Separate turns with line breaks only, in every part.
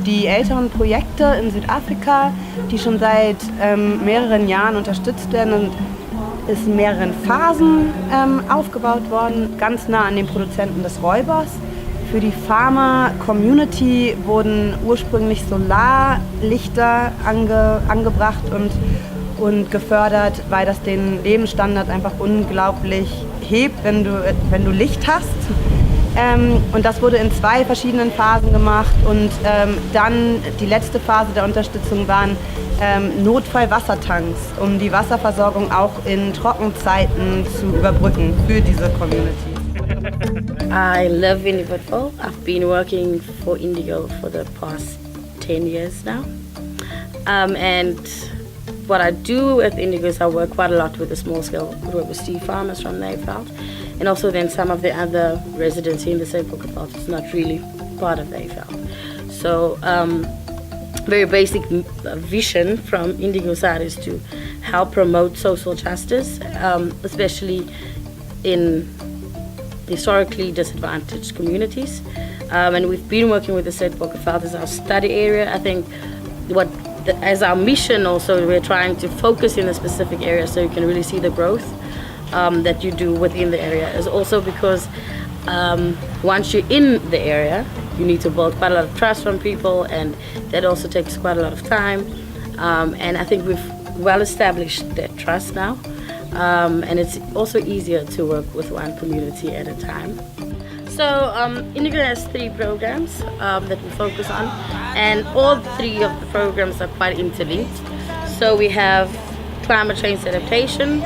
Die älteren Projekte in Südafrika, die schon seit mehreren Jahren unterstützt werden, ist in mehreren Phasen aufgebaut worden, ganz nah an den Produzenten des Räubers. Für die Farmer-Community wurden ursprünglich Solarlichter angebracht und gefördert, weil das den Lebensstandard einfach unglaublich hebt, wenn du Licht hast. Und das wurde in 2 verschiedenen Phasen gemacht und dann die letzte Phase der Unterstützung waren Notfallwassertanks, um die Wasserversorgung auch in Trockenzeiten zu überbrücken für diese Community.
I live in Liverpool. I've been working for Indigo for the past 10 years now. And what I do with Indigo is I work quite a lot with the small-scale robusta farmers from Nijveld, and also then some of the other residents in the Zuidbosveld. It's not really part of Nijveld. So very basic vision from Indigo side is to help promote social justice, especially in historically disadvantaged communities. And we've been working with the Zuidbosveld as our study area. I think as our mission also, we're trying to focus in a specific area so you can really see the growth that you do within the area. Is also because once you're in the area, you need to build quite a lot of trust from people, and that also takes quite a lot of time. And I think we've well established that trust now. And it's also easier to work with one community at a time. So Indigo has 3 programs that we focus on, and all 3 of the programs are quite interlinked. So we have climate change adaptation,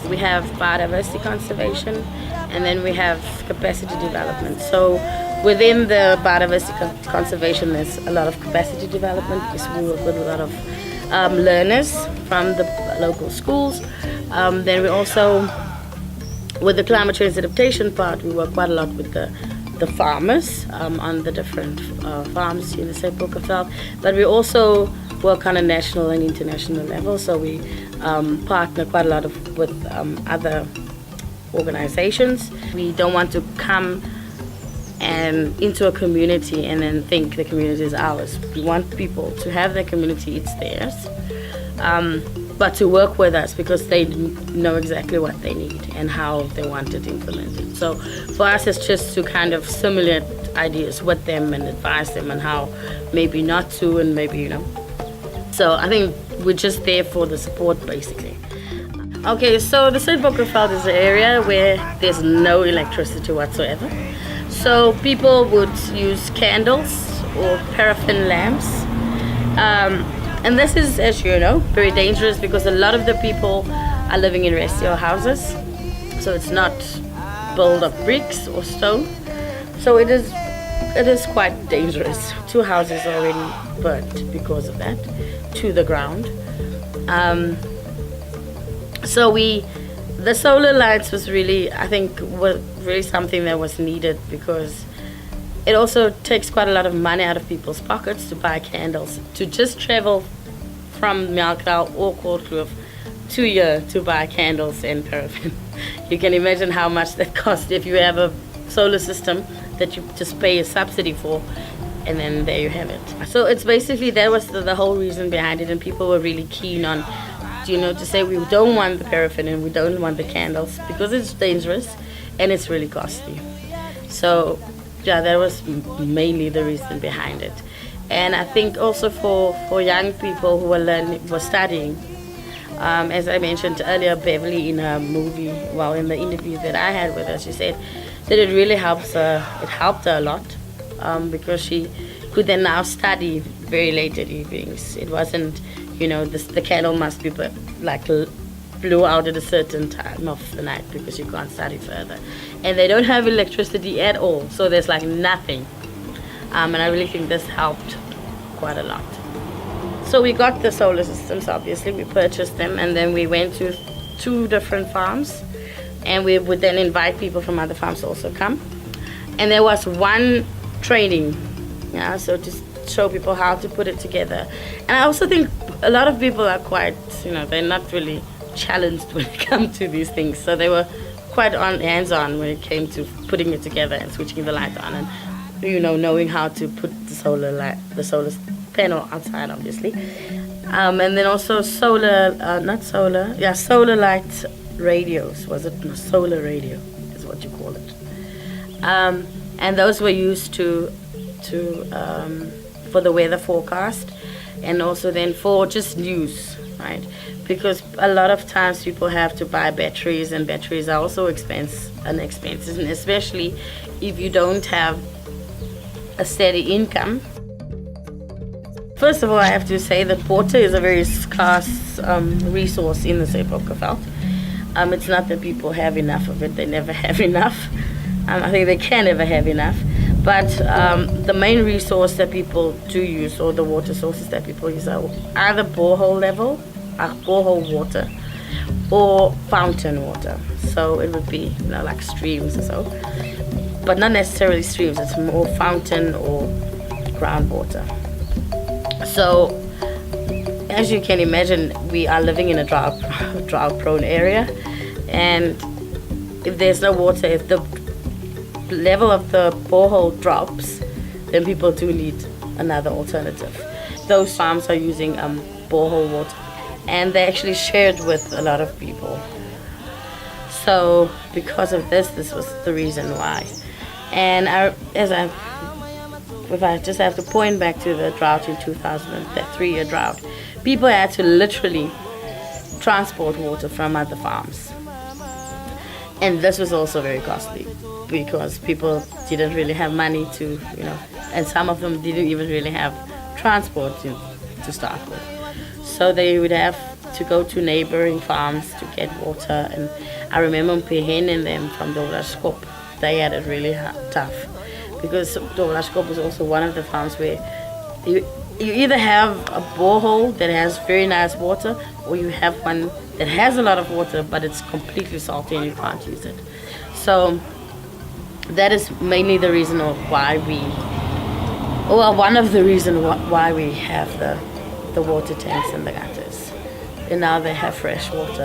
we have biodiversity conservation, and then we have capacity development. So within the biodiversity conservation, there's a lot of capacity development because we work with a lot of learners from the local schools. Then we also, with the climate change adaptation part, we work quite a lot with the farmers on the different farms in the Zuidbosveld. But we also work on a national and international level, so we partner quite a lot with other organizations. We don't want to come into a community and then think the community is ours. We want people to have their community, it's theirs. But to work with us because they know exactly what they need and how they want it implemented. So for us, it's just to kind of simulate ideas with them and advise them on how maybe not to and maybe, So I think we're just there for the support, basically. Okay, so the Zuidbosveld is an area where there's no electricity whatsoever. So people would use candles or paraffin lamps. And this is, as you know, very dangerous because a lot of the people are living in restio houses. So it's not built of bricks or stone. So it is quite dangerous. 2 houses already burnt because of that to the ground. So the solar lights was really, I think, was really something that was needed because it also takes quite a lot of money out of people's pockets to buy candles. To just travel from Melkdal or Kortkloof to here to buy candles and paraffin. You can imagine how much that costs if you have a solar system that you just pay a subsidy for, and then there you have it. So it's basically, that was the whole reason behind it, and people were really keen on, to say we don't want the paraffin and we don't want the candles because it's dangerous and it's really costly. So yeah, that was mainly the reason behind it. And I think also for young people who were studying, as I mentioned earlier, Beverly in her movie, in the interview that I had with her, she said that it really helps her. It helped her a lot because she could then now study very late at evenings. It wasn't, the candle must be blew out at a certain time of the night because you can't study further. And they don't have electricity at all, so there's nothing. And I really think this helped quite a lot. So we got the solar systems, obviously, we purchased them, and then we went to 2 different farms, and we would then invite people from other farms to also come. And there was one training, so to show people how to put it together. And I also think a lot of people are quite, they're not really challenged when it comes to these things. So they were quite hands-on when it came to putting it together and switching the light on, and knowing how to put the solar panel outside, obviously. And then also solar light radios. Was it solar radio is what you call it. And those were used to for the weather forecast, and also then for just news, right? Because a lot of times people have to buy batteries, and batteries are also expensive, and especially if you don't have a steady income. First of all, I have to say that water is a very scarce resource in the Zeebrugge. It's not that people have enough of it, they never have enough. I think they can never have enough. But the main resource that people do use, or the water sources that people use, are either borehole water, or fountain water. So it would be like streams or so. But not necessarily streams, it's more fountain or groundwater. So, as you can imagine, we are living in a drought-prone area, and if there's no water, if the level of the borehole drops, then people do need another alternative. Those farms are using borehole water, and they're actually shared with a lot of people. So, because of this was the reason why. And if I just have to point back to the drought in 2000, that 3-year drought, people had to literally transport water from other farms. And this was also very costly, because people didn't really have money to, and some of them didn't even really have transport to start with. So they would have to go to neighboring farms to get water. And I remember Pehen and them from Doblaskop, they had it really tough. Because Doblaskop is also one of the farms where you either have a borehole that has very nice water, or you have one that has a lot of water but it's completely salty and you can't use it. So that is mainly the reason of why one of the reasons why we have the water tanks in the gutters. And now they have fresh water.